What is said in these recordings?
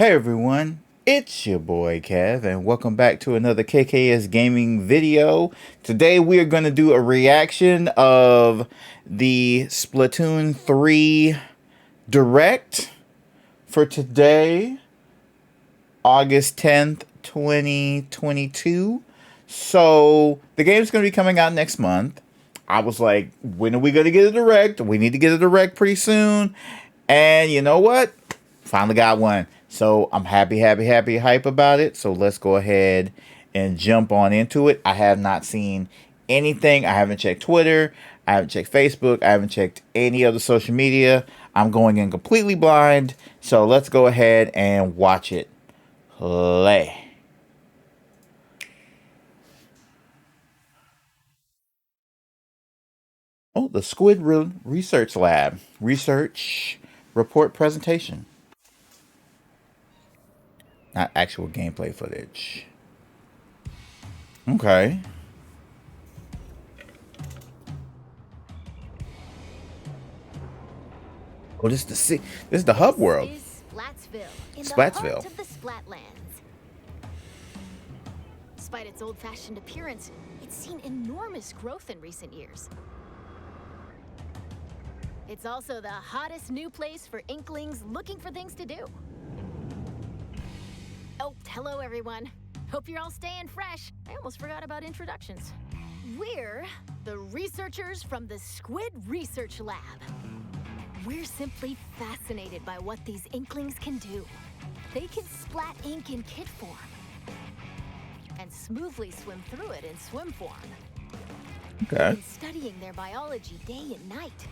Hey everyone, it's your boy Kev, and welcome back to another KKS Gaming video. Today we are going to do a reaction of the Splatoon 3 Direct for today, August 10th, 2022. So the game's going to be coming out next month. I was like, when are we going to get a Direct? We need to get a Direct pretty soon. And you know what? Finally got one. So I'm happy, hype about it. So let's go ahead and jump on into it. I have not seen anything. I haven't checked Twitter. I haven't checked Facebook. I haven't checked any other social media. I'm going in completely blind. So let's go ahead and watch it play. Oh, the Squid Research Lab. Research report presentation. Not actual gameplay footage. Okay. Oh, this is the hub world. This is Splatsville, in the Splatsville. heart of the Splatlands. Despite its old-fashioned appearance, it's seen enormous growth in recent years. It's also the hottest new place for Inklings looking for things to do. Oh, hello everyone. Hope you're all staying fresh. I almost forgot about introductions. We're the researchers from the Squid Research Lab. We're simply fascinated by what these Inklings can do. They can splat ink in kit form and smoothly swim through it in swim form. Okay. We've been studying their biology day and night.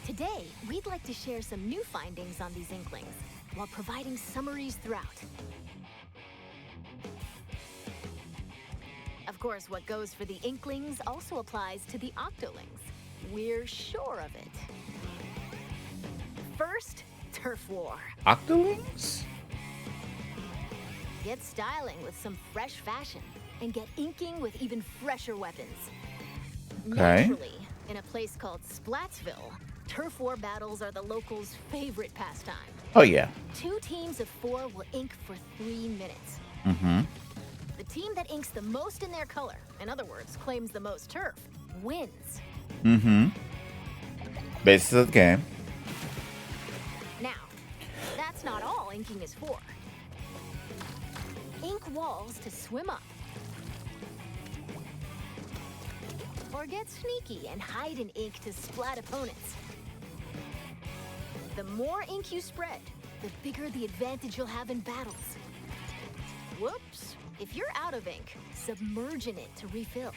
Today, we'd like to share some new findings on these Inklings while providing summaries throughout. Of course, what goes for the Inklings also applies to the Octolings. We're sure of it. First, Turf War. Octolings? Get styling with some fresh fashion and get inking with even fresher weapons. Okay. Naturally, in a place called Splatsville, Turf War battles are the locals' favorite pastime. Oh, yeah. 2 teams of 4 will ink for 3 minutes. Mm-hmm. The team that inks the most in their color, in other words, claims the most turf, wins. Mm-hmm. Basis of the game. Now, that's not all inking is for. Ink walls to swim up. Or get sneaky and hide in ink to splat opponents. The more ink you spread, the bigger the advantage you'll have in battles. Whoops! If you're out of ink, submerge in it to refill.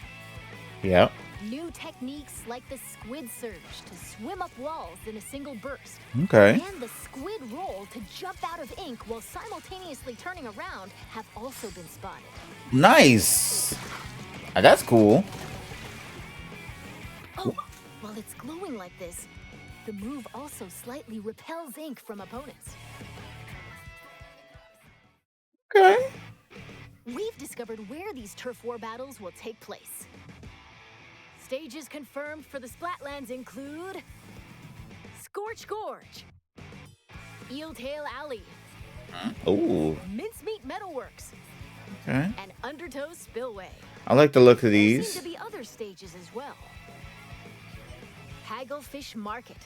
Yep. New techniques like the squid surge to swim up walls in a single burst. Okay. And the squid roll to jump out of ink while simultaneously turning around have also been spotted. Nice. That's cool. Oh, while it's glowing like this, the move also slightly repels ink from opponents. Okay. We've discovered where these turf war battles will take place. Stages confirmed for the Splatlands include Scorch Gorge, Eeltail Alley, Oh. Mincemeat Metalworks, Okay. and Undertow Spillway. I like the look of There these. seem to be other stages as well. Hagglefish Market,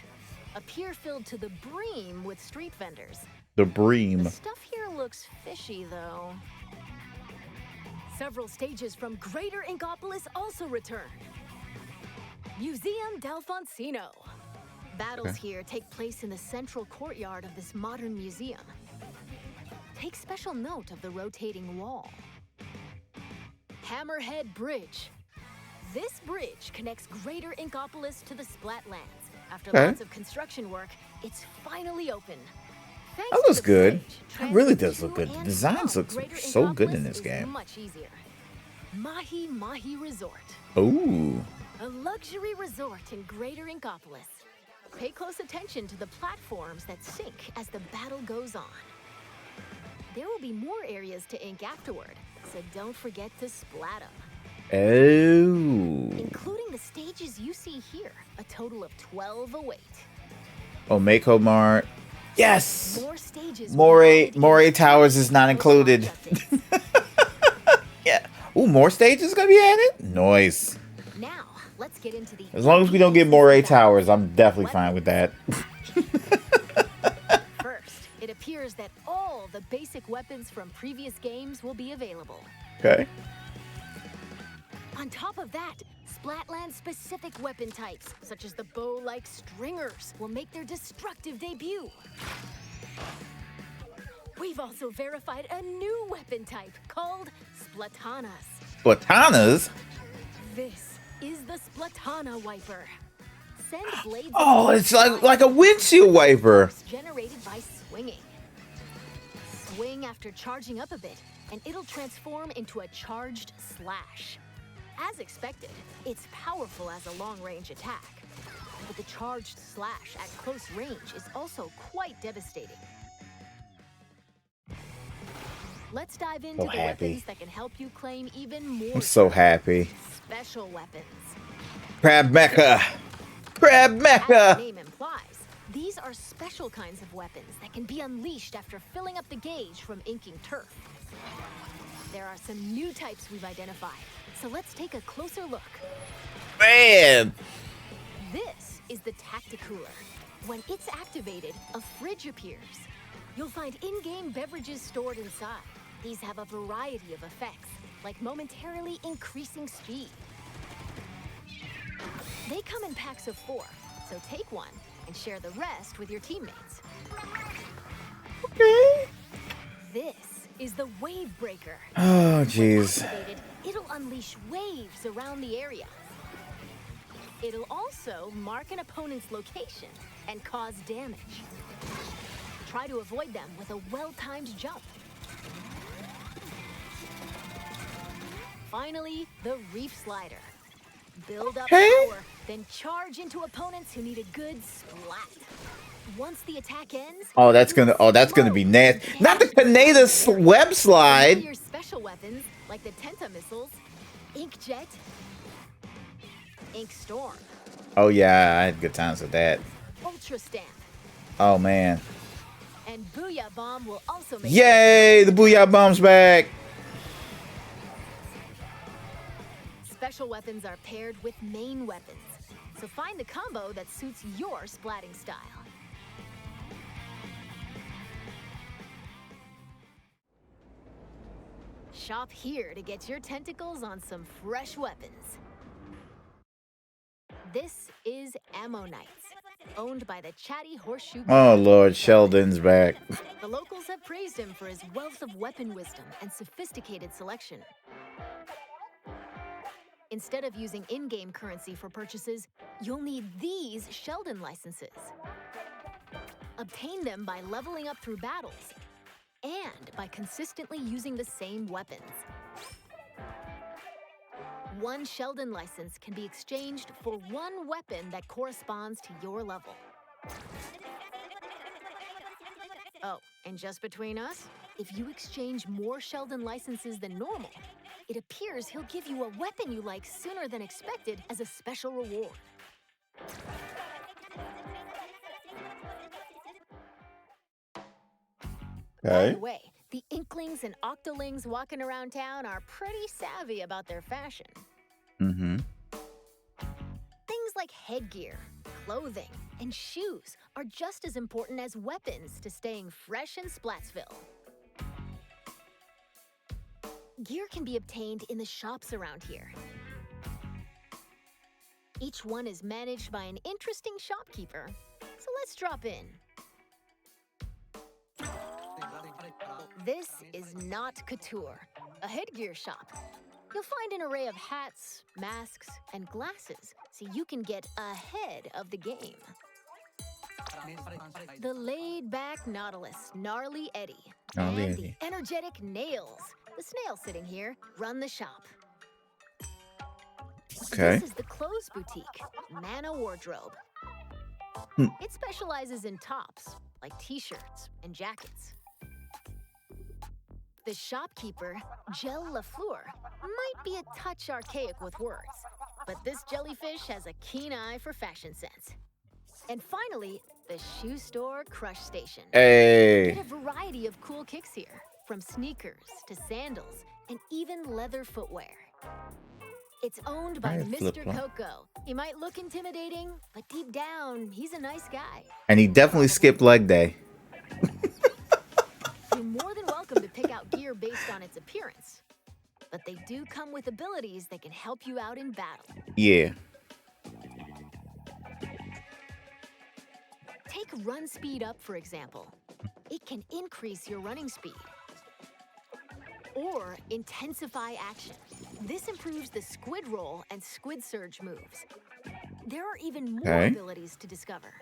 a pier filled to the brim with street vendors. The bream. The stuff here looks fishy, though. Several stages from Greater Inkopolis also return. Museum D'Alfonsino. Battles here take place in the central courtyard of this modern museum. Take special note of the rotating wall. Hammerhead Bridge. This bridge connects Greater Inkopolis to the Splatlands. After Okay. lots of construction work, it's finally open. Thanks That to looks the good. bridge, That really transit does to look good. The and designs from look Greater so good in Inkopolis this is game. much easier. Mahi Mahi Resort, Ooh. a luxury resort in Greater Inkopolis. Pay close attention to the platforms that sink as the battle goes on. There will be more areas to ink afterward, so don't forget to splat 'em. Oh. including the stages you see here. A total of 12 await. Omako Mart. Yes! More stages. Moray Towers is not included. Yeah. Ooh, more stages gonna be added? Nice. Now, let's get into the As long as we don't get Moray Towers, I'm definitely fine with that. First, it appears that all the basic weapons from previous games will be available. Okay. On top of that, Splatland-specific weapon types, such as the bow-like stringers, will make their destructive debut. We've also verified a new weapon type called Splatanas. Splatanas? This is the Splatana Wiper. Send blades. Oh, it's like a windshield wiper. Generated by swinging. Swing after charging up a bit, and it'll transform into a charged slash. As expected, it's powerful as a long-range attack. But the charged slash at close range is also quite devastating. Let's dive into the weapons that can help you claim even more. I'm so happy. Special weapons. Crab Mecha! Crab As Mecha! the name implies, these are special kinds of weapons that can be unleashed after filling up the gauge from inking turf. There are some new types we've identified, so let's take a closer look. Man! This is the Tacticooler. When it's activated, a fridge appears. You'll find in-game beverages stored inside. These have a variety of effects, like momentarily increasing speed. They come in packs of 4, so take one and share the rest with your teammates. Okay. This is the Wave Breaker. Oh, jeez. Activated, it'll unleash waves around the area. It'll also mark an opponent's location and cause damage. Try to avoid them with a well-timed jump. Finally, the Reef Slider. Build up power, then charge into opponents who need a good splat. Once the attack ends, Oh, that's gonna be nasty. Not the Canada web slide. your special weapons like the Tenta missiles, Inkjet, Ink Storm, Oh yeah, I had good times with that. Ultra Stamp, Oh man. and Booyah Bomb will also make Yay! The Booyah Bomb's back. Special weapons are paired with main weapons, so find the combo that suits your splatting style. Shop here to get your tentacles on some fresh weapons. This is Ammo Knights, owned by the Chatty Horseshoe. Oh Lord, Sheldon's back. The locals have praised him for his wealth of weapon wisdom and sophisticated selection. Instead of using in-game currency for purchases, you'll need these Sheldon licenses. Obtain them by leveling up through battles and by consistently using the same weapons. One Sheldon license can be exchanged for one weapon that corresponds to your level. Oh, and just between us, if you exchange more Sheldon licenses than normal, it appears he'll give you a weapon you like sooner than expected as a special reward. By the way, the Inklings and Octolings walking around town are pretty savvy about their fashion. Mm-hmm. Things like headgear, clothing, and shoes are just as important as weapons to staying fresh in Splatsville. Gear can be obtained in the shops around here. Each one is managed by an interesting shopkeeper, so let's drop in. This is not Couture, a headgear shop. You'll find an array of hats, masks, and glasses, so you can get ahead of the game. The laid-back Nautilus, Gnarly Eddie, and the energetic Nails, the snail sitting here, run the shop. Okay. This is the clothes boutique, Mana Wardrobe. It specializes in tops, like t-shirts and jackets. The shopkeeper, Gel LaFleur, might be a touch archaic with words, but this jellyfish has a keen eye for fashion sense. And finally, the shoe store crush station. Hey. Get a variety of cool kicks here, from sneakers to sandals and even leather footwear. It's owned by Mr. Coco. He might look intimidating, but deep down, he's a nice guy. And he definitely skipped leg day. You're more than welcome to pick out gear based on its appearance, but they do come with abilities that can help you out in battle. Yeah. Take run speed up, for example. It can increase your running speed. Or intensify action. This improves the squid roll and squid surge moves. There are even more abilities to discover.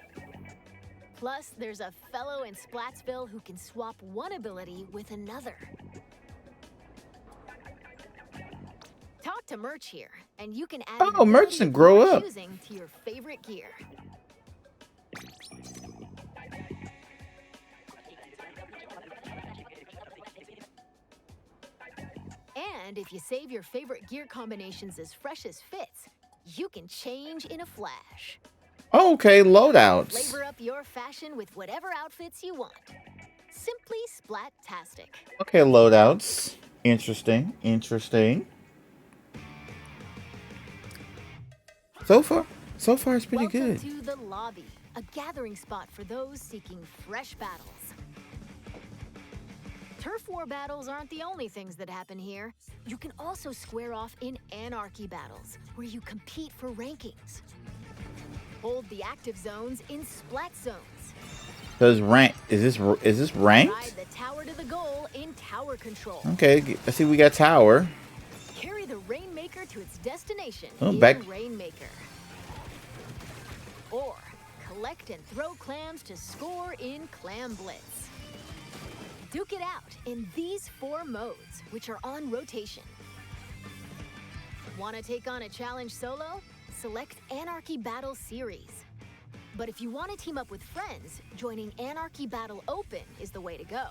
Plus, there's a fellow in Splatsville who can swap one ability with another. Talk to Merch here, and you can add Oh, Merch can grow up. Choosing to your favorite gear. And if you save your favorite gear combinations as fresh as fits, you can change in a flash. Okay, loadouts. Flavor up your fashion with whatever outfits you want. Simply splat-tastic. Okay, loadouts. Interesting. Interesting. So far it's pretty Welcome good. to the lobby, a gathering spot for those seeking fresh battles. Turf war battles aren't the only things that happen here. You can also square off in anarchy battles, where you compete for rankings. Hold the active zones in splat zones. Does rank is this ranked? Ride the tower to the goal in tower control. Okay, I see we got tower. Carry the Rainmaker to its destination in Rainmaker. Or collect and throw clams to score in Clam Blitz. Duke it out in these 4 modes, which are on rotation. Want to take on a challenge solo? Select Anarchy Battle Series. But if you want to team up with friends, joining Anarchy Battle Open is the way to go.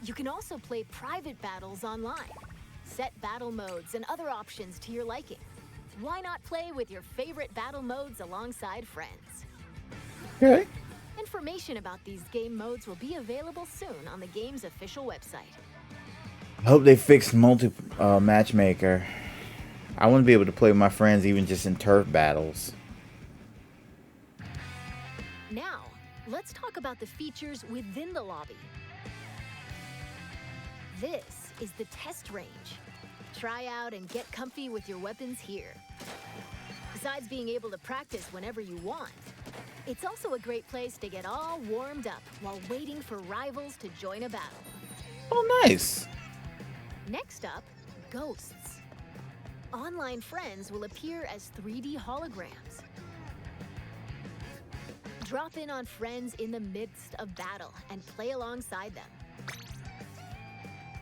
You can also play private battles online. Set battle modes and other options to your liking. Why not play with your favorite battle modes alongside friends? Okay. Information about these game modes will be available soon on the game's official website. I hope they fix matchmaker. I want to be able to play with my friends even just in turf battles. Now, let's talk about the features within the lobby. This is the test range. Try out and get comfy with your weapons here. Besides being able to practice whenever you want, it's also a great place to get all warmed up while waiting for rivals to join a battle. Oh, nice. Next up, ghosts. Online friends will appear as 3D holograms. Drop in on friends in the midst of battle and play alongside them.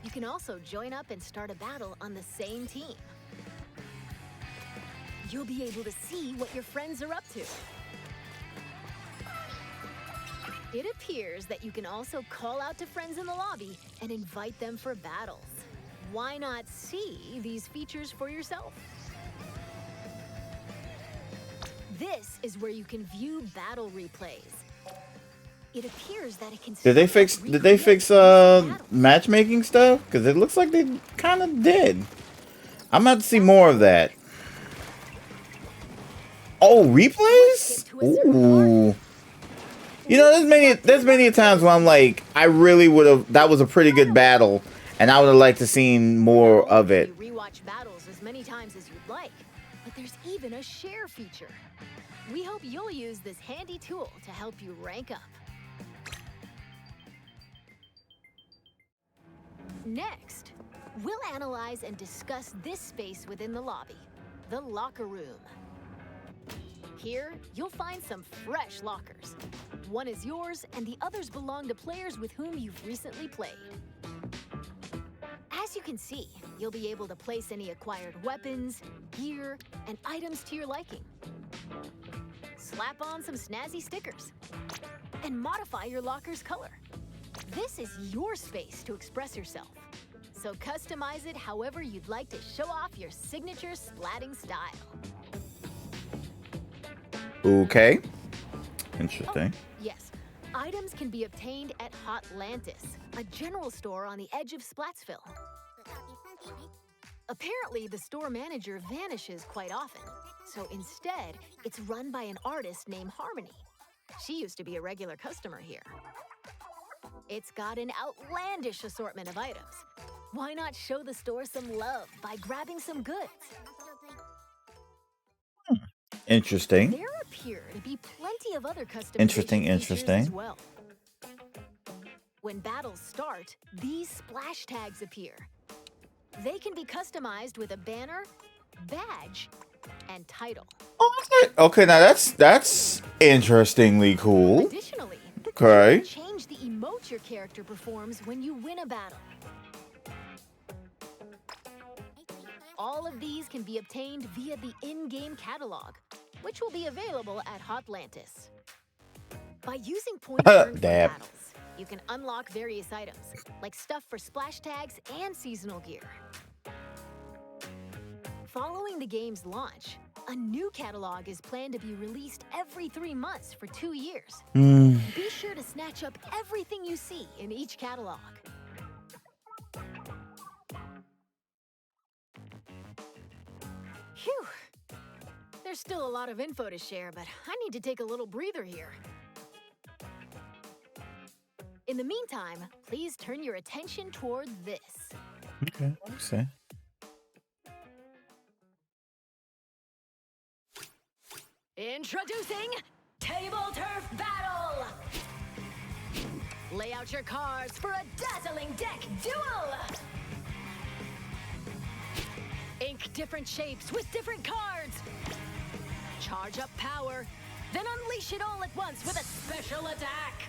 You can also join up and start a battle on the same team. You'll be able to see what your friends are up to. It appears that you can also call out to friends in the lobby and invite them for battles. Why not see these features for yourself? This is where you can view battle replays. It appears that it can. Did they fix matchmaking stuff? Because it looks like they kind of did. I'm about to see more of that. Oh, replays? Ooh. You know, there's many times where I'm like, I really would have. That was a pretty good battle, and I would have liked to seen more of it. You rewatch battles as many times as you'd like, but there's even a share feature. We hope you'll use this handy tool to help you rank up. Next, we'll analyze and discuss this space within the lobby, the locker room. Here, you'll find some fresh lockers. One is yours, and the others belong to players with whom you've recently played. As you can see, you'll be able to place any acquired weapons, gear, and items to your liking. Slap on some snazzy stickers, and modify your locker's color. This is your space to express yourself. So customize it however you'd like to show off your signature splatting style. Okay. Interesting. Oh, yes. Items can be obtained at Hotlantis, a general store on the edge of Splatsville. Apparently, the store manager vanishes quite often, so instead, it's run by an artist named Harmony. She used to be a regular customer here. It's got an outlandish assortment of items. Why not show the store some love by grabbing some goods? Interesting. There appear to be plenty of other customization features as well. When battles start, these splash tags appear. They can be customized with a banner, badge, and title. Okay, now that's interestingly cool. Additionally, okay. You can change the emote your character performs when you win a battle. All of these can be obtained via the in-game catalog, which will be available at Hotlantis. By using points earned from battles, you can unlock various items, like stuff for splash tags and seasonal gear. Following the game's launch, a new catalog is planned to be released every 3 months for 2 years. Be sure to snatch up everything you see in each catalog. Phew! There's still a lot of info to share, but I need to take a little breather here. In the meantime, please turn your attention toward this. Okay, let me see. Introducing Table Turf Battle! Lay out your cards for a dazzling deck duel! Ink different shapes with different cards! Charge up power, then unleash it all at once with a special attack!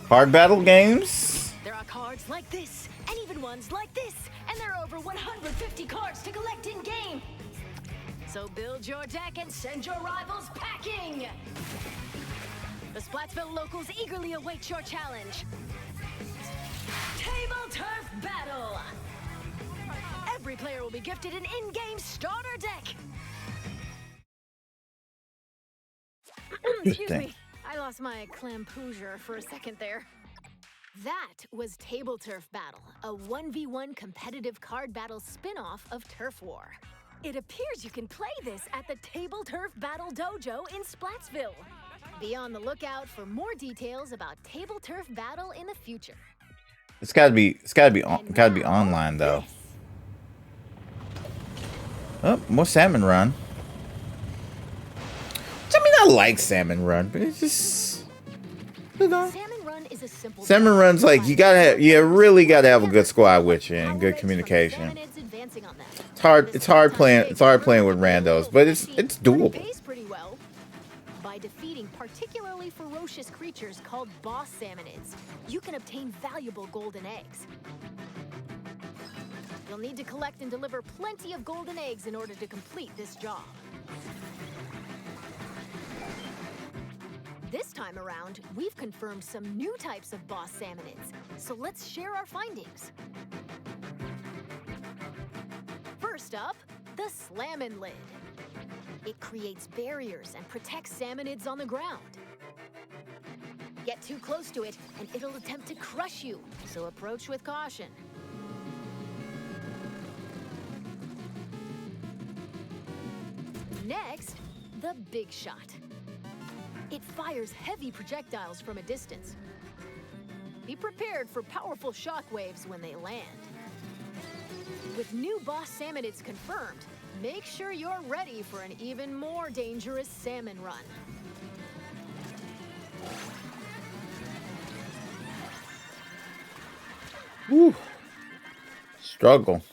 Card battle games? There are cards like this, and even ones like this, and there are over 150 cards to collect in-game! So build your deck and send your rivals packing! The Splatsville locals eagerly await your challenge. Table Turf Battle! Every player will be gifted an in-game starter deck! Excuse me, I lost my clampoosier for a second there. That was Table Turf Battle, a 1v1 competitive card battle spin-off of Turf War. It appears you can play this at the Table Turf Battle Dojo in Splatsville. Be on the lookout for more details about Table Turf Battle in the future. It's gotta be online though. Oh, more Salmon Run. I mean, I like Salmon Run, but it's just, you know. Salmon Run is a simple. Salmon Run's like you really gotta have a good squad with you and good communication. It's hard playing with randos, but it's doable. Pretty well. By defeating particularly ferocious creatures called boss salmonids, you can obtain valuable golden eggs. You'll need to collect and deliver plenty of golden eggs in order to complete this job. This time around, we've confirmed some new types of boss salmonids, so let's share our findings. First up, the Slammin' Lid. It creates barriers and protects salmonids on the ground. Get too close to it, and it'll attempt to crush you, so approach with caution. Next, the Big Shot. It fires heavy projectiles from a distance. Be prepared for powerful shockwaves when they land. With new boss salmonids confirmed, make sure you're ready for an even more dangerous salmon run. Woo. Struggle.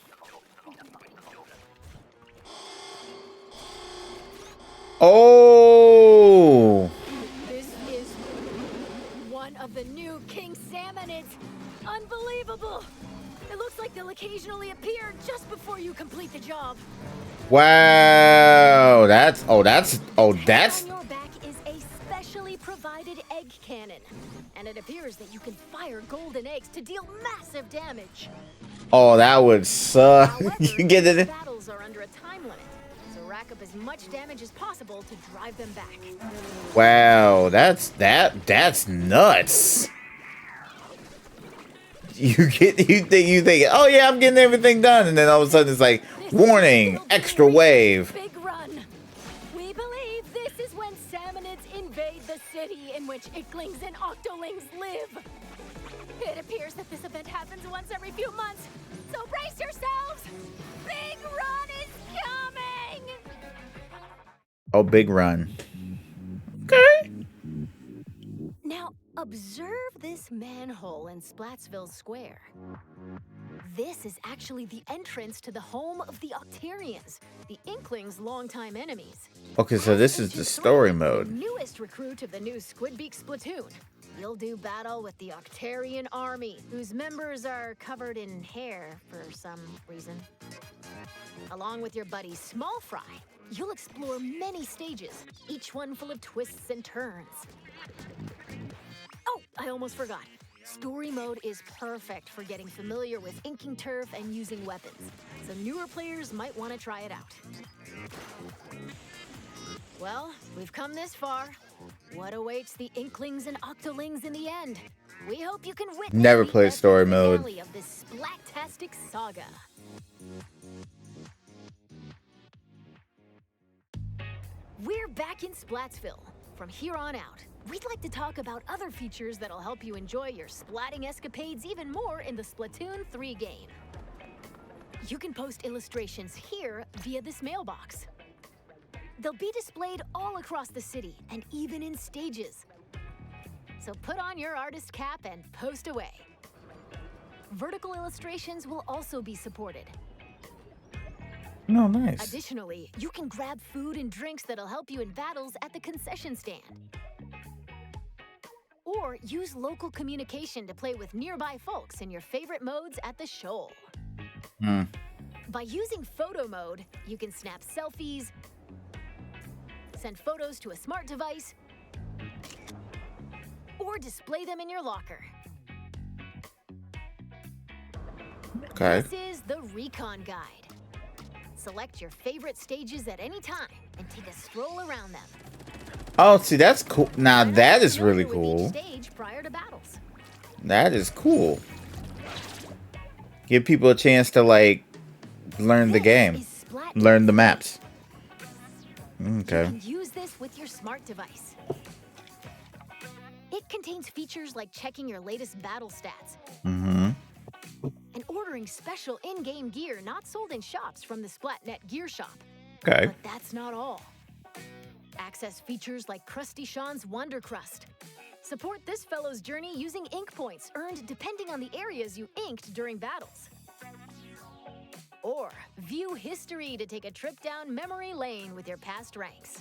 Oh! This is one of the new King Salmonids. Unbelievable! It looks like they'll occasionally appear just before you complete the job. Wow! That's On your back is a specially provided egg cannon, and it appears that you can fire golden eggs to deal massive damage. Oh, that would suck. However, You get these it? battles are under a time limit, so rack up as much damage as possible to drive them back. Wow, that's nuts. You think, oh yeah, I'm getting everything done, and then all of a sudden it's like, warning, extra wave. Big run. We believe this is when salmonids invade the city in which icklings and octolings live. It appears that this event happens once every few months, so brace yourselves. Big run is coming. Oh, big run. Okay. Now, observe this manhole in Splatsville Square. This is actually the entrance to the home of the Octarians, the Inklings' longtime enemies. Okay, so this is the story mode. The newest recruit of the new Squidbeak Splatoon. You'll do battle with the Octarian army, whose members are covered in hair for some reason. Along with your buddy Small Fry, you'll explore many stages, each one full of twists and turns. Oh, I almost forgot. Story mode is perfect for getting familiar with inking turf and using weapons, so newer players might want to try it out. Well, we've come this far. What awaits the Inklings and Octolings in the end? We hope you can witness Never the played story epic mode. finale of this splat-tastic saga. We're back in Splatsville. From here on out, we'd like to talk about other features that'll help you enjoy your splatting escapades even more in the Splatoon 3 game. You can post illustrations here via this mailbox. They'll be displayed all across the city and even in stages. So put on your artist cap and post away. Vertical illustrations will also be supported. No, nice. Additionally, you can grab food and drinks that'll help you in battles at the concession stand. Or use local communication to play with nearby folks in your favorite modes at the shoal. By using photo mode, you can snap selfies, send photos to a smart device, or display them in your locker. Okay. This is the Recon Guide. Select your favorite stages at any time and take a stroll around them. Oh, see, that's cool. Now that is really Familiar with cool. each stage prior to battles. That is cool. Give people a chance to like learn the This game, is Splat learn the maps. You Okay. can use this with your smart device. It contains features like checking your latest battle stats Mm-hmm. and ordering special in-game gear not sold in shops from the Splatnet Gear Shop. Okay. But that's not all. Access features like Krusty Sean's Wonder Crust. Support this fellow's journey using ink points earned depending on the areas you inked during battles. Or view history to take a trip down memory lane with your past ranks.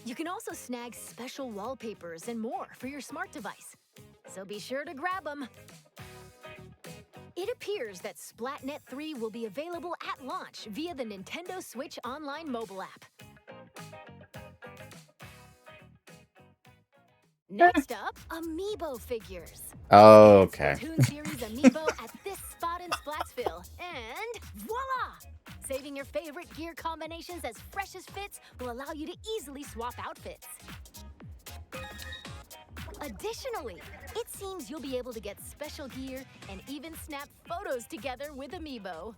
You can also snag special wallpapers and more for your smart device, so be sure to grab them. It appears that Splatnet 3 will be available at launch via the Nintendo Switch Online mobile app. Next up, Amiibo figures. Oh, okay. Splatoon series Amiibo at this spot in Splatsville, and voila! Saving your favorite gear combinations as fresh as fits will allow you to easily swap outfits. Additionally, it seems you'll be able to get special gear and even snap photos together with Amiibo.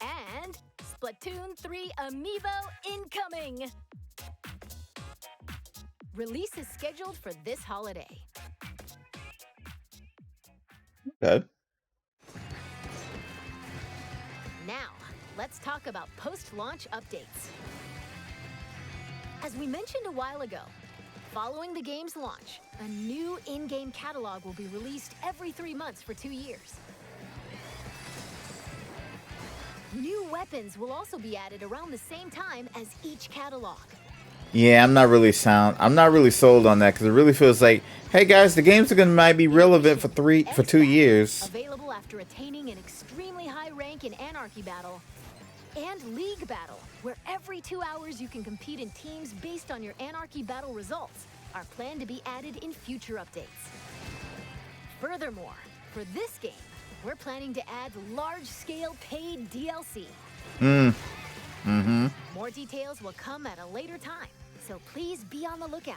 And Splatoon 3 Amiibo incoming! Release is scheduled for this holiday. Good. Now, let's talk about post-launch updates. As we mentioned a while ago, following the game's launch, a new in-game catalog will be released every 3 months for 2 years. New weapons will also be added around the same time as each catalog. Yeah, I'm not really sold on that because it really feels like, hey guys, the games are gonna might be relevant for 2 years. Available after attaining an extremely high rank in Anarchy Battle and League Battle, where every 2 hours you can compete in teams based on your Anarchy Battle results. are planned to be added in future updates. Furthermore, for this game, we're planning to add large-scale paid DLC. More details will come at a later time, so please be on the lookout.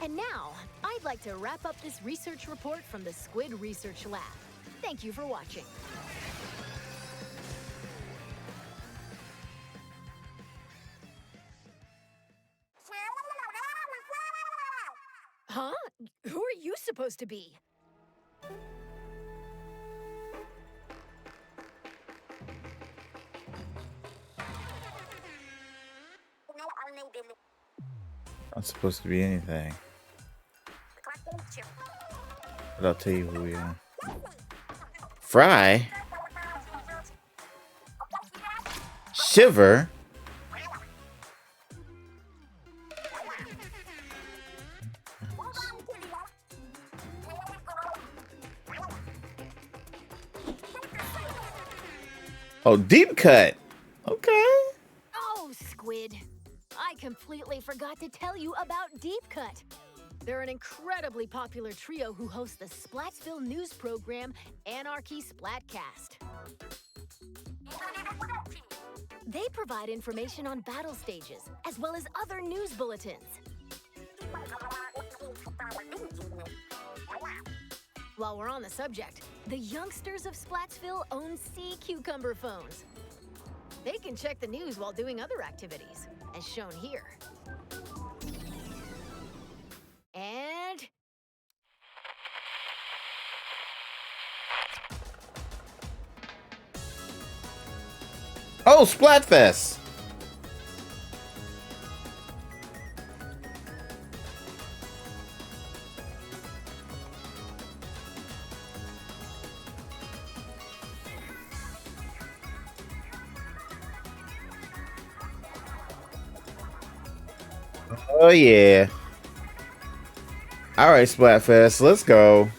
And now, I'd like to wrap up this research report from the Squid Research Lab. Thank you for watching. Huh? Who are you supposed to be? Not supposed to be anything. But I'll tell you who we are. Fry? Shiver? Oh, deep cut. Okay. Oh, Squid. I completely forgot to tell you about Deep Cut. They're an incredibly popular trio who host the Splatsville news program Anarchy Splatcast. They provide information on battle stages, as well as other news bulletins. While we're on the subject, the youngsters of Splatsville own Sea Cucumber phones. They can check the news while doing other activities, as shown here. And... Oh, Splatfest. Oh, yeah. All right, Splatfest, let's go.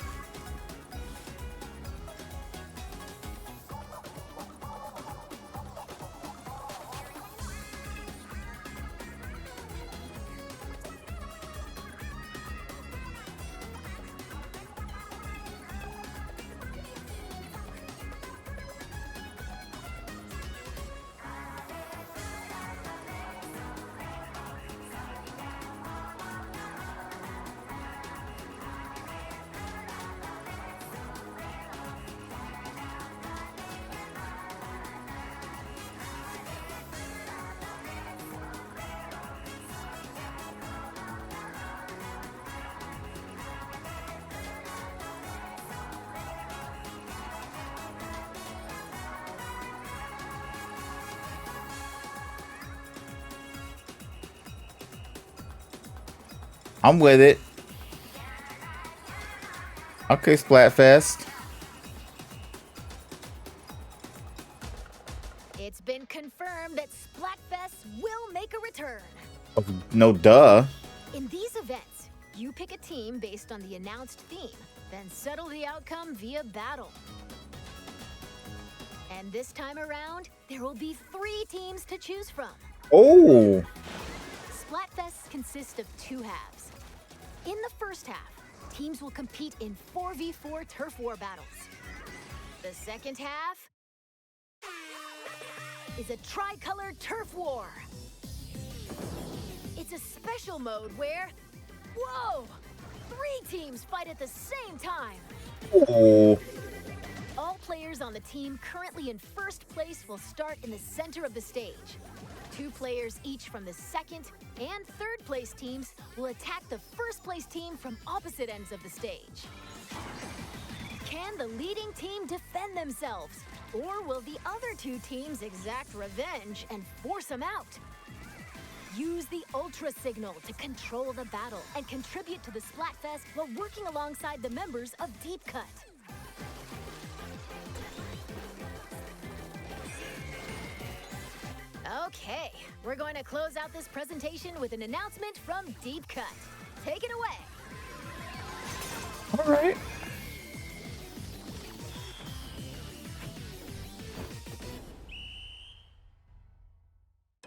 I'm with it. Okay, Splatfest. it's been confirmed that Splatfest will make a return. Oh, no, duh. In these events, you pick a team based on the announced theme, then settle the outcome via battle. And this time around, there will be 3 teams to choose from. Oh. Splatfest consists of 2 halves. In the first half, teams will compete in 4v4 turf war battles. The second half is a tricolored turf war. It's a special mode where, whoa, 3 teams fight at the same time. Oh. All players on the team currently in first place will start in the center of the stage. 2 players each from the second and third place teams will attack the first place team from opposite ends of the stage. Can the leading team defend themselves? Or will the other 2 teams exact revenge and force them out? Use the Ultra Signal to control the battle and contribute to the Splatfest while working alongside the members of Deep Cut. Okay, we're going to close out this presentation with an announcement from Deep Cut. Take it away. All right.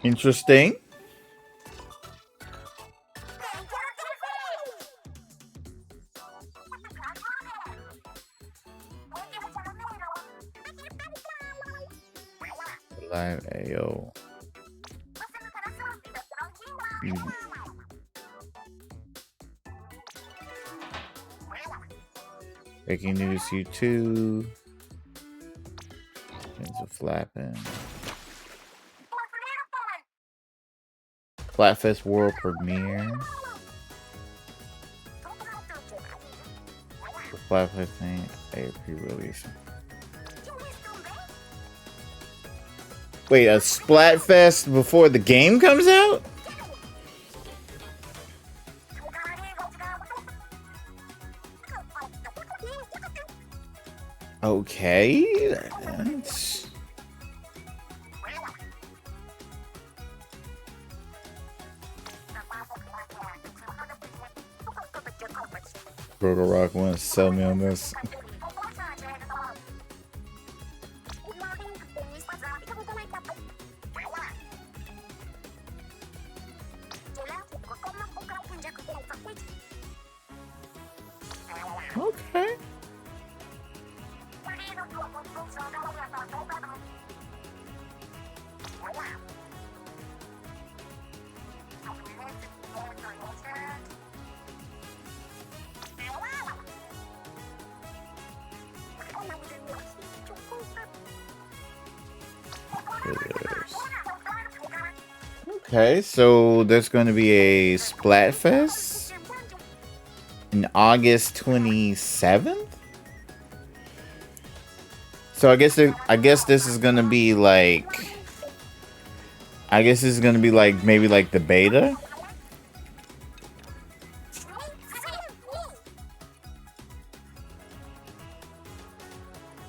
Interesting. Live AO. Breaking news, U2. Things are flapping. Flatfest World Premiere. The Flatfest thing, a pre-release. Wait, a Splatfest before the game comes out? Okay, that's... Burger Rock wants to sell me on this. Okay. Okay, so there's going to be a Splatfest in August 27th. So I guess this is going to be like, I guess this is going to be like maybe like the beta.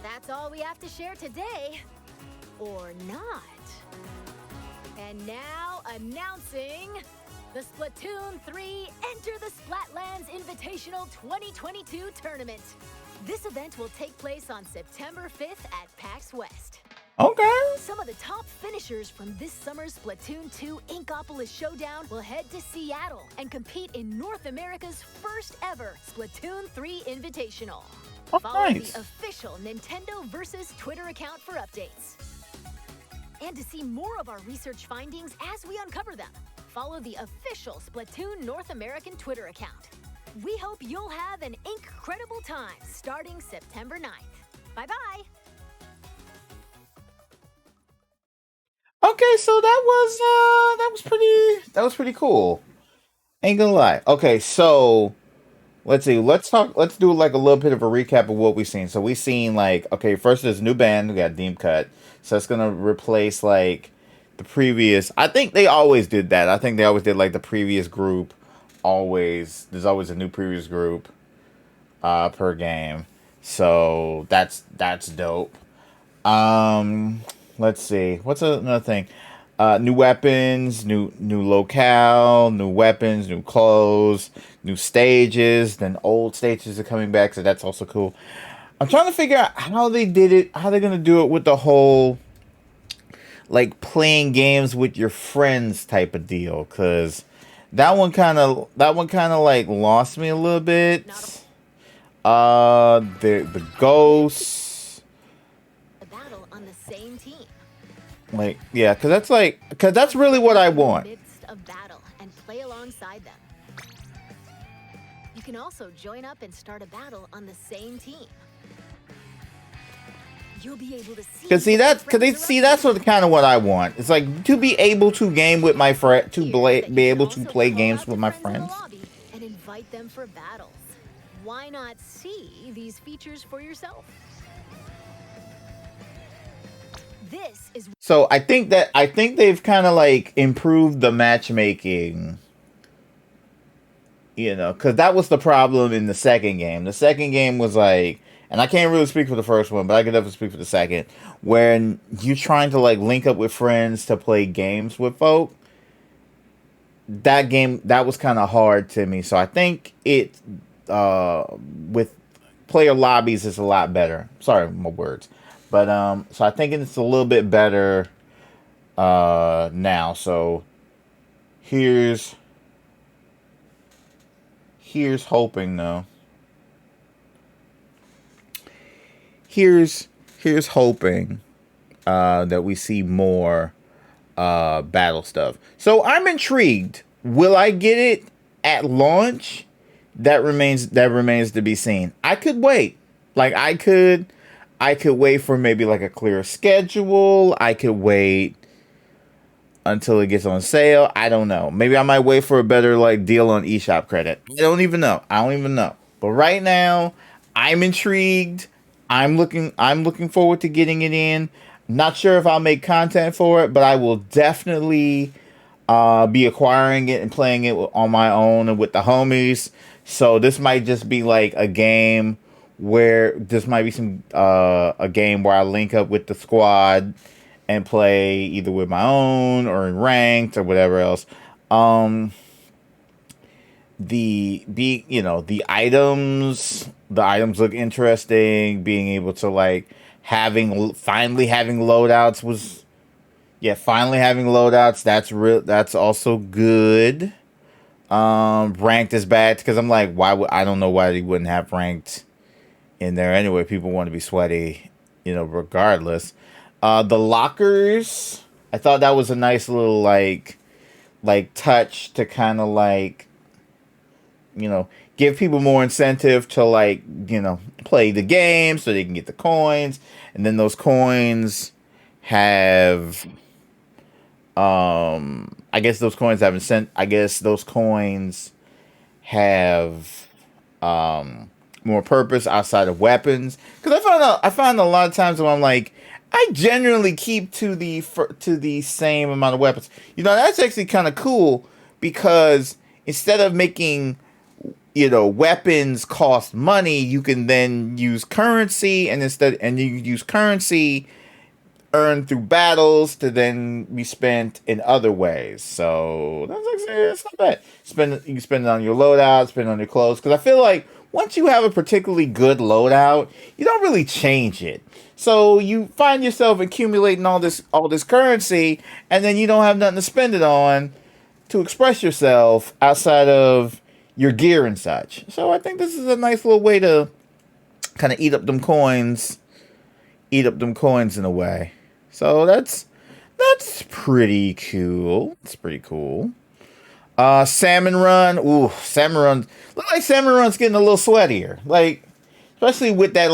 That's all we have to share today, or not. And now, announcing the Splatoon 3 Enter the Splatlands Invitational 2022 Tournament. This event will take place on September 5th at PAX West. Okay. Some of the top finishers from this summer's Splatoon 2 Inkopolis Showdown will head to Seattle and compete in North America's first ever Splatoon 3 Invitational. Oh, Follow nice. the official Nintendo Versus Twitter account for updates. And to see more of our research findings as we uncover them, follow the official Splatoon North American Twitter account. We hope you'll have an incredible time starting September 9th. Bye-bye! Okay, so that was pretty cool. Ain't gonna lie. Okay, so let's see. Let's do like a little bit of a recap of what we've seen. So we've seen like, okay, first there's a new band. We got Deep Cut. So it's gonna replace like the previous. I think they always did that. I think they always did like the previous group. There's always a new previous group per game. So that's dope. Let's see. What's another thing? New weapons, new locale, new weapons, new clothes, new stages. Then old stages are coming back, so that's also cool. I'm trying to figure out how they did it. How they're gonna do it with the whole like playing games with your friends type of deal. Cause that one kind of like lost me a little bit. The ghosts. A battle on the same team. Like, yeah, cause that's really what I want. Midst of battle and play alongside them. You can also join up and start a battle on the same team. You'll be able to see. That's what kind of what I want. It's like to be able to game with my friend, be able to play games with my friends. And invite them for battles. Why not see these features for yourself? This is So I think they've kind of like improved the matchmaking. You know, because that was the problem in the second game. The second game was like, and I can't really speak for the first one, but I can definitely speak for the second, when you're trying to like link up with friends to play games with folk. That was kind of hard to me. So I think it with player lobbies is a lot better. Sorry, my words. But so I think it's a little bit better now. So here's hoping though. Here's hoping that we see more battle stuff. So I'm intrigued. Will I get it at launch? That remains to be seen. I could wait. Like I could wait for maybe like a clear schedule. I could wait until it gets on sale. I don't know. Maybe I might wait for a better like deal on eShop credit. I don't even know. But right now, I'm intrigued. I'm looking forward to getting it in. Not sure if I'll make content for it, but I will definitely be acquiring it and playing it on my own and with the homies. So this might just be like a game where this might be some a game where I link up with the squad and play either with my own or in ranked or whatever else. Um, the items look interesting. Being able to like finally having loadouts was finally having loadouts. That's real. That's also good. Ranked is bad because I'm like, I don't know why they wouldn't have ranked in there anyway. People want to be sweaty, regardless. The lockers, I thought that was a nice little like touch to kind of like, give people more incentive to like, play the game so they can get the coins, and then those coins have I guess those coins haven't sent. I guess those coins have more purpose outside of weapons. Because I find a lot of times when I'm like, I generally keep to the same amount of weapons. That's actually kind of cool because instead of making weapons cost money, you can then use currency, and you use currency earned through battles to then be spent in other ways. So that's not bad. You can spend it on your loadout, spend it on your clothes. Because I feel like once you have a particularly good loadout, you don't really change it. So you find yourself accumulating all this currency, and then you don't have nothing to spend it on to express yourself outside of your gear and such. So I think this is a nice little way to kind of eat up them coins in a way. So that's pretty cool. It's pretty cool. Salmon Run. Ooh, Salmon Run. Look like Salmon Run's getting a little sweatier. Like, especially with that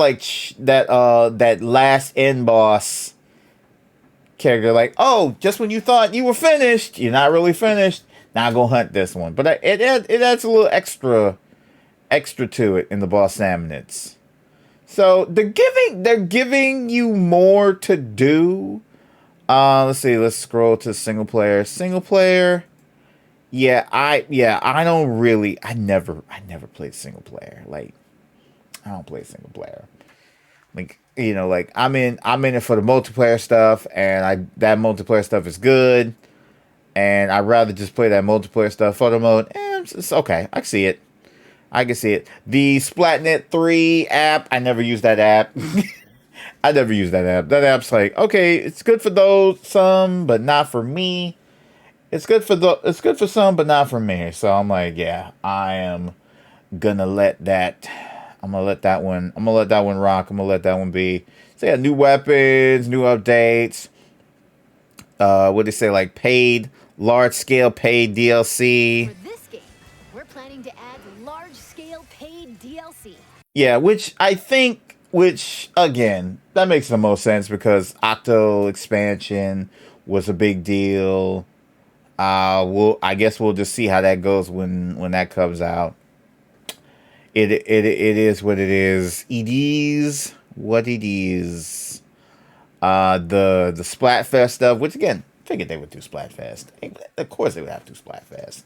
that last end boss character. Like, oh, just when you thought you were finished, you're not really finished. Now go hunt this one. But it adds a little extra to it in the boss salmonids. So they're giving you more to do. Let's see. Let's scroll to single player. Single player. I never played single player. Like, I don't play single player. Like, like I'm in it for the multiplayer stuff, and that multiplayer stuff is good, and I'd rather just play that multiplayer stuff. Photo mode, it's okay. I can see it. The Splatnet 3 app, I never used that app. I never used that app. That app's like, okay, it's good for some, but not for me. It's good for some, but not for me. So I'm like, yeah, I'm gonna let that one rock. I'm gonna let that one be. So yeah, new weapons, new updates. What they say, like large scale paid DLC. For this game, we're planning to add large-scale paid DLC. Yeah, which again, that makes the most sense because Octo expansion was a big deal. I guess we'll just see how that goes when that comes out. It is what it is. It is what it is. The Splatfest stuff, which again, figured they would do Splatfest. Of course they would have to do Splatfest.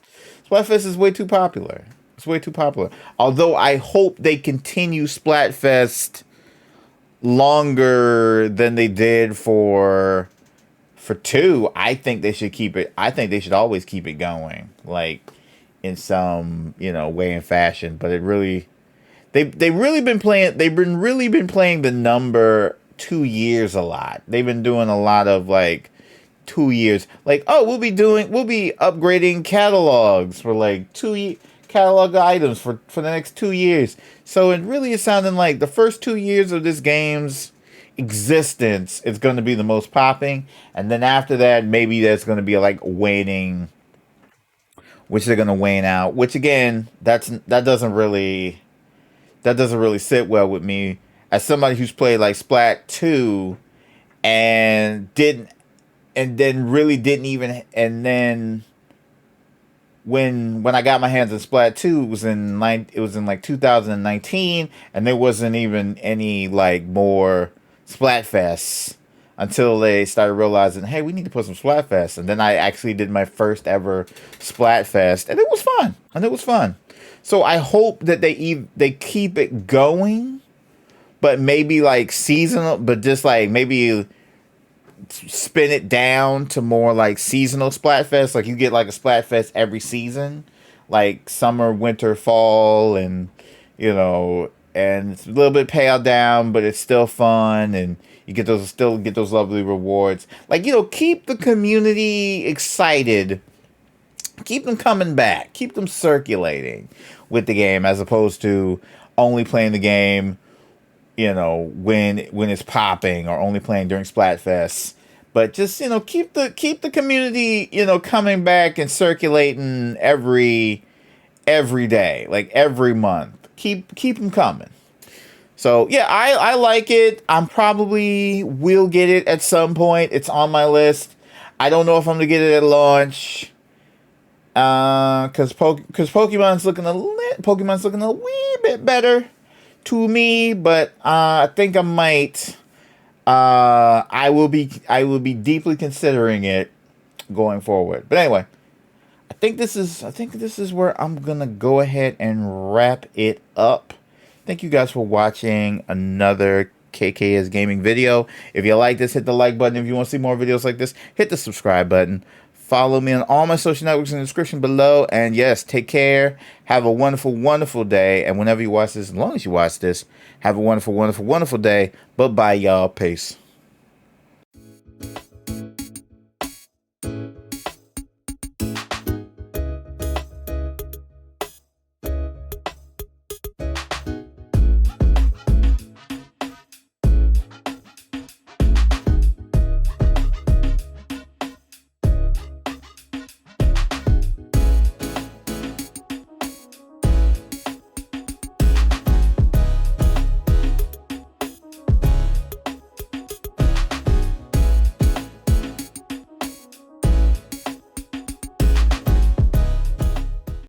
Splatfest is way too popular. It's way too popular. Although I hope they continue Splatfest longer than they did for 2. I think they should keep it. I think they should always keep it going, like in some way and fashion. But they've really been playing the number 2 years a lot. They've been doing a lot of like 2 years. Like, oh, we'll be upgrading catalogs for like catalog items for the next 2 years. So it really is sounding like the first 2 years of this game's existence, it's going to be the most popping, and then after that, maybe there's going to be like waning, which they're going to wane out. Which again, that doesn't really sit well with me as somebody who's played like Splat 2 and didn't and then really didn't even and then when I got my hands on Splat 2 it was in like 2019, and there wasn't even any like more Splatfests until they started realizing, hey, we need to put some Splatfests. And then I actually did my first ever Splatfest, and it was fun. So I hope that they keep it going, but maybe like seasonal, but just like maybe spin it down to more like seasonal Splatfest. Like you get like a Splatfest every season, like summer, winter, fall, and and it's a little bit pared down, but it's still fun, and you get those lovely rewards. Like keep the community excited, keep them coming back, keep them circulating with the game, as opposed to only playing the game when it's popping, or only playing during Splatfest. But just keep the community coming back and circulating every day, like every month. Keep them coming. So yeah, I like it. I'm probably will get it at some point. It's on my list. I don't know if I'm gonna get it at launch. Because Pokemon's looking a wee bit better to me, but I think I might. I will be deeply considering it going forward. But anyway, I think this is where I'm gonna go ahead and wrap it up. Thank you guys for watching another KKS gaming video. If you like this, hit the like button. If you want to see more videos like this, hit the subscribe button. Follow me on all my social networks in the description below. And yes, take care. Have a wonderful, wonderful day. And whenever you watch this, as long as you watch this, have a wonderful, wonderful, wonderful day. Bye-bye, y'all. Peace.